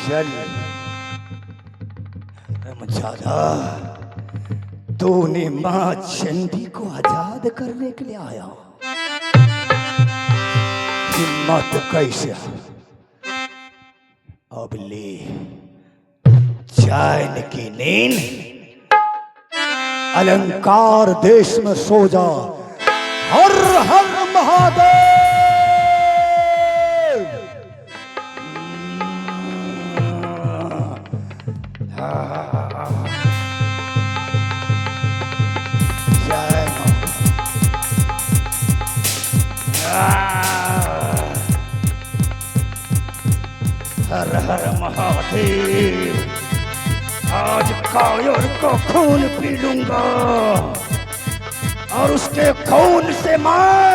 चल रमजादा, तूने मां चंडी को आजाद करने के लिए आया। हिम्मत कैसे? अब ले चैन की नींद, अलंकार देश में सो जा। हर हर महादेव। हर हर महादेव। आज कायर को खून पी लूंगा और उसके खून से मैं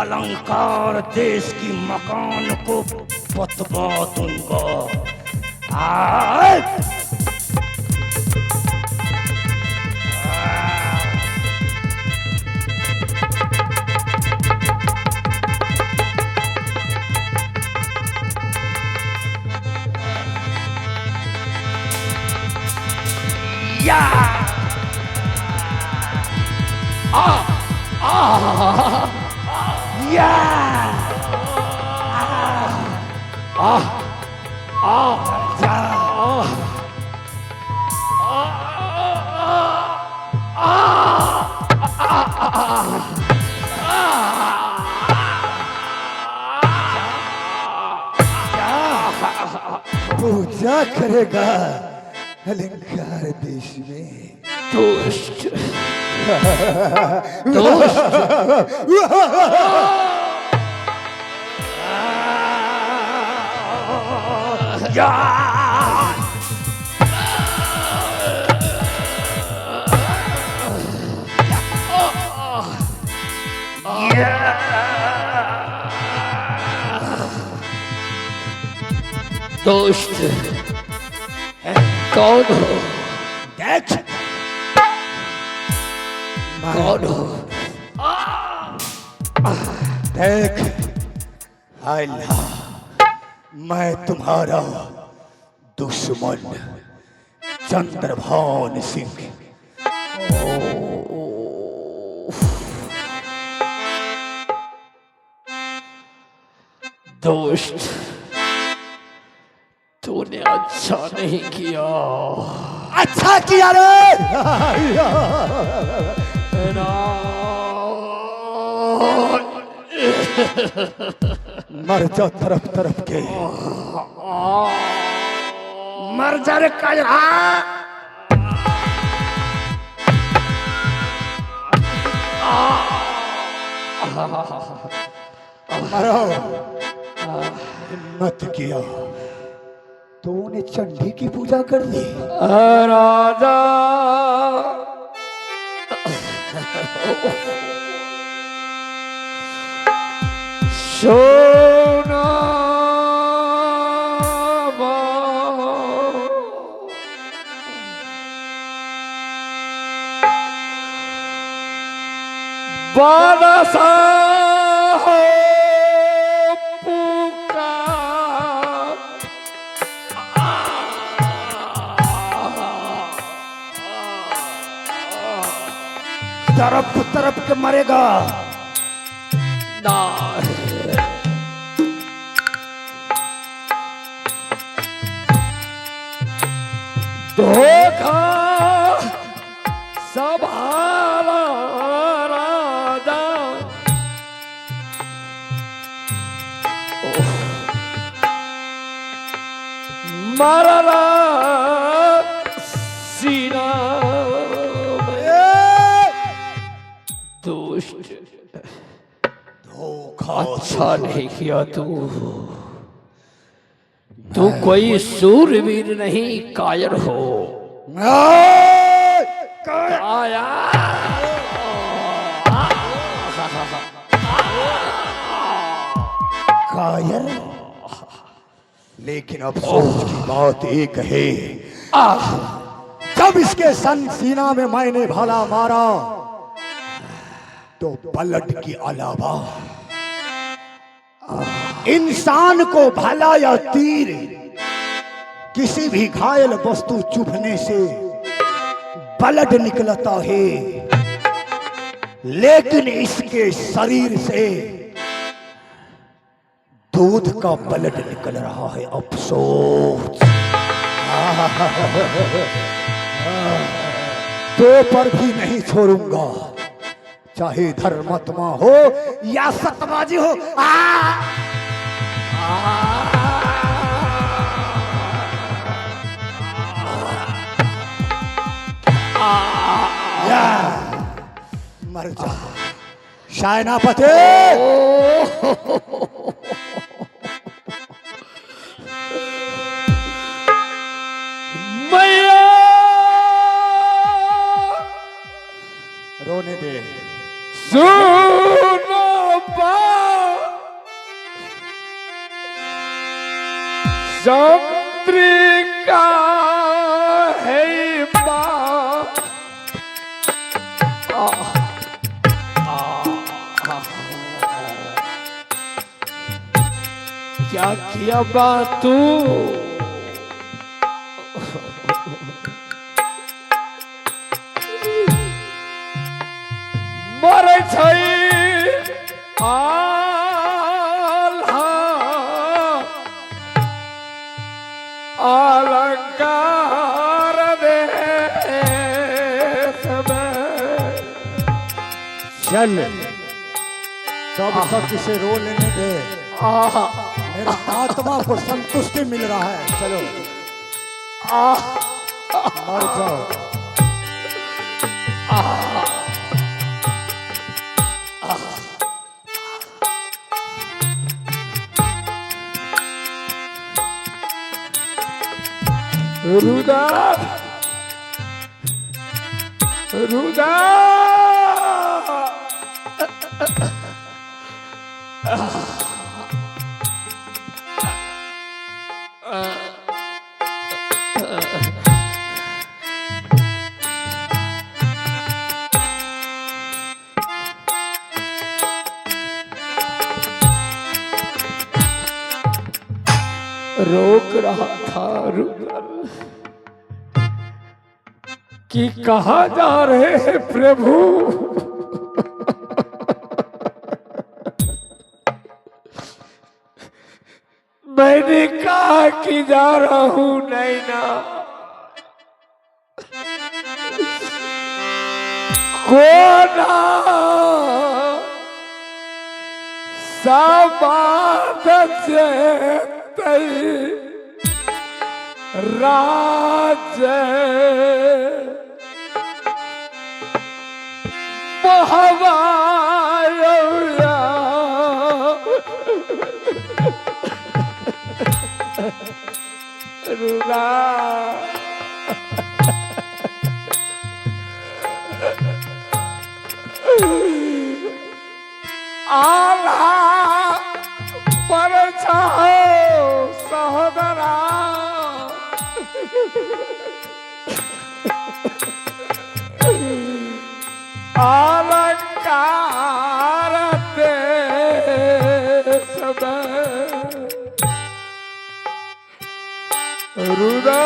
अलंकार देश की मकान को पतवा दूंगा। या या पूजा करेगा अलंकार देश में। दोस्त दोस्त दोस्त कौन हो? देख कौन हो? देख अल्लाह, मैं तुम्हारा दुश्मन चंद्रभान सिंह। दोस्त तूने अच्छा नहीं किया। अच्छा किया रे। मर जा तरफ तरफ के, मर जा रे कायरा। मरो, हिम्मत किया तूने चंडी की पूजा कर दी। राजा सोना बादशाह तरफ तरफ के मरेगा ना। धोखा संभाला राजा। मरला सीना दोस्त। धोखा अच्छा नहीं किया तू कोई सूरवीर नहीं, कायर हो। काया कायर, लेकिन अफसोस की बात एक है, जब इसके सन सीना में मैंने भाला मारा तो पलट के अलावा इंसान को भाला या तीर किसी भी घायल वस्तु चुभने से ब्लड निकलता है, लेकिन इसके शरीर से दूध का ब्लड निकल रहा है। अफसोस। तो पर भी नहीं छोड़ूंगा, चाहे धर्मात्मा हो या सत्यवादी हो। मर जा शायनापते। मैया रोने दे। सुनो चंद्रिका है क्या किया बात तू? मर छई अलंकार दे चल तब तक इसे रो लेने दे। मेरा आत्मा को संतुष्टि मिल रहा है। चलो मर जाओ। रुदा रुदा रोक रहा था रुदल कि कहाँ जा रहे हैं प्रभु। मैंने कहा कि जा रहा हूं नैना, कोना समाध से राज महावाया रुदा आला पर सहोदरा अलंकार दे सब रुदा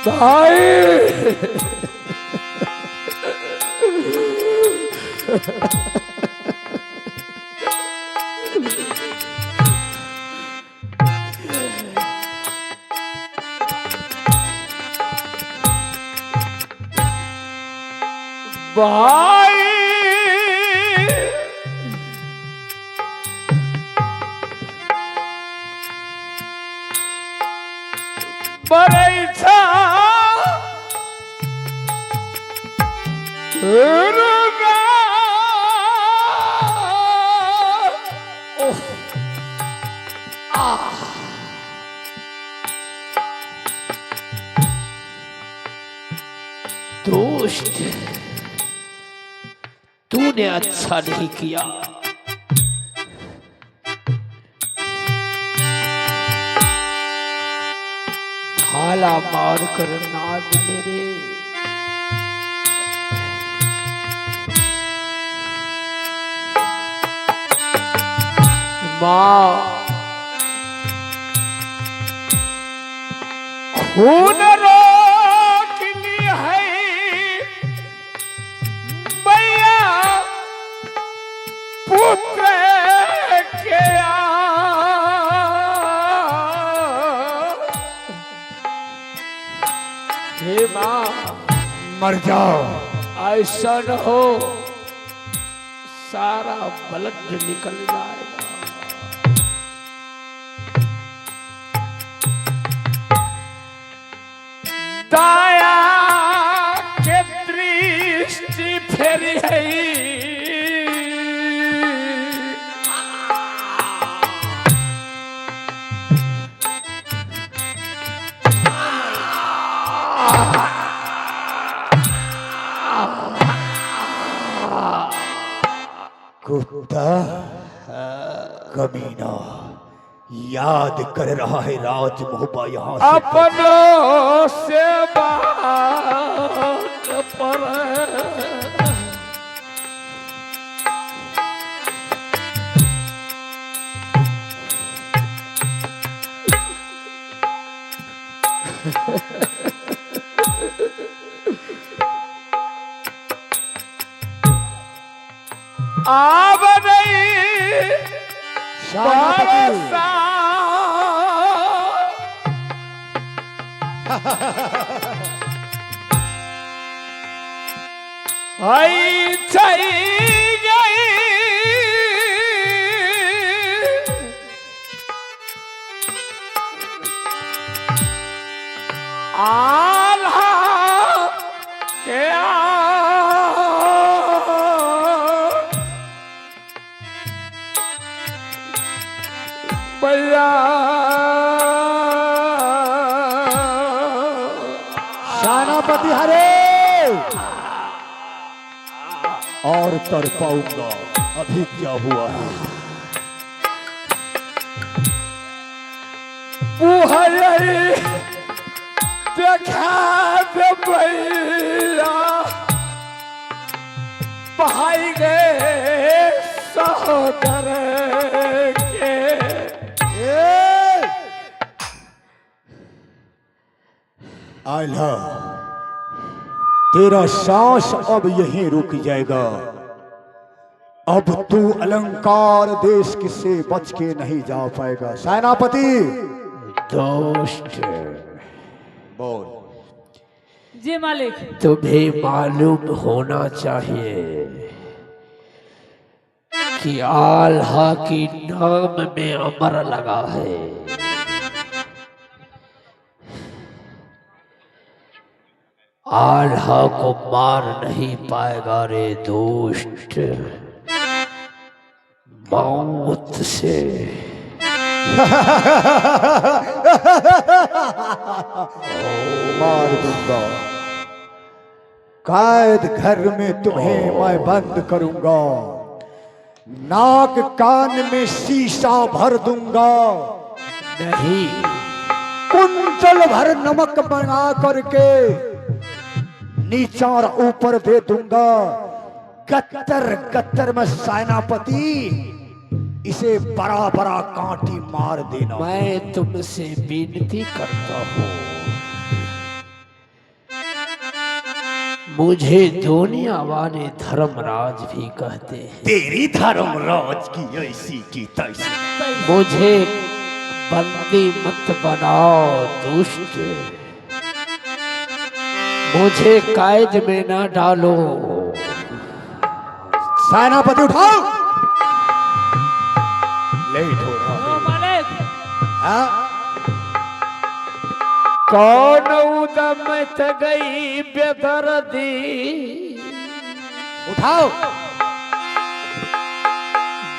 भाई भाई बड़ई छा दुष्ट, तूने अच्छा नहीं किया। भाला मार कर नाद मेरे माँ खून रोक ली है मैया पुत्र के हे माँ मर जाओ। ऐसा न हो सारा ब्लड निकल जाएगा। दाया के दृष्टि फेरी है कुत्ता कमीना याद कर रहा है राज मोहब्बा यहाँ से अपनों से बात पर आब नहीं बरसा आई चली गई आल्हा के भैया सेनापति हरे और तर पाऊंगा। अभी क्या हुआ है? देखा दे भैया भाई गए सहोदर के आल्हा तेरा सांस अब यहीं रुक जाएगा। अब तू अलंकार देश से बच के नहीं जा पाएगा। सेनापति दोस्त बोल। जी मालिक। तुम्हें मालूम होना चाहिए कि आल्हा की नाम में अमर लगा है। आल्हा को मार नहीं पाएगा रे दोस्त, मौत से। मार दूंगा। कैद घर में तुम्हें मैं बंद करूंगा। नाक कान में शीशा भर दूंगा। नहीं, कुंतल भर नमक बना करके नीचा और ऊपर दे दूंगा। गत्तर गत्तर में सेनापति इसे बड़ा बड़ा कांटी मार देना। मैं तुमसे विनती करता हूँ, मुझे दुनिया वाले धर्मराज भी कहते हैं। तेरी धर्मराज की ऐसी की तैसी। मुझे बंदी मत बनाओ दुष्ट, मुझे कैद में न डालो। सेनापति उठाओ। लेट हो रहा ओ मालिक। है। कौन उदम गई बेदर्दी, उठाओ।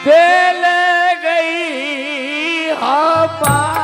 दे ले गई हवा।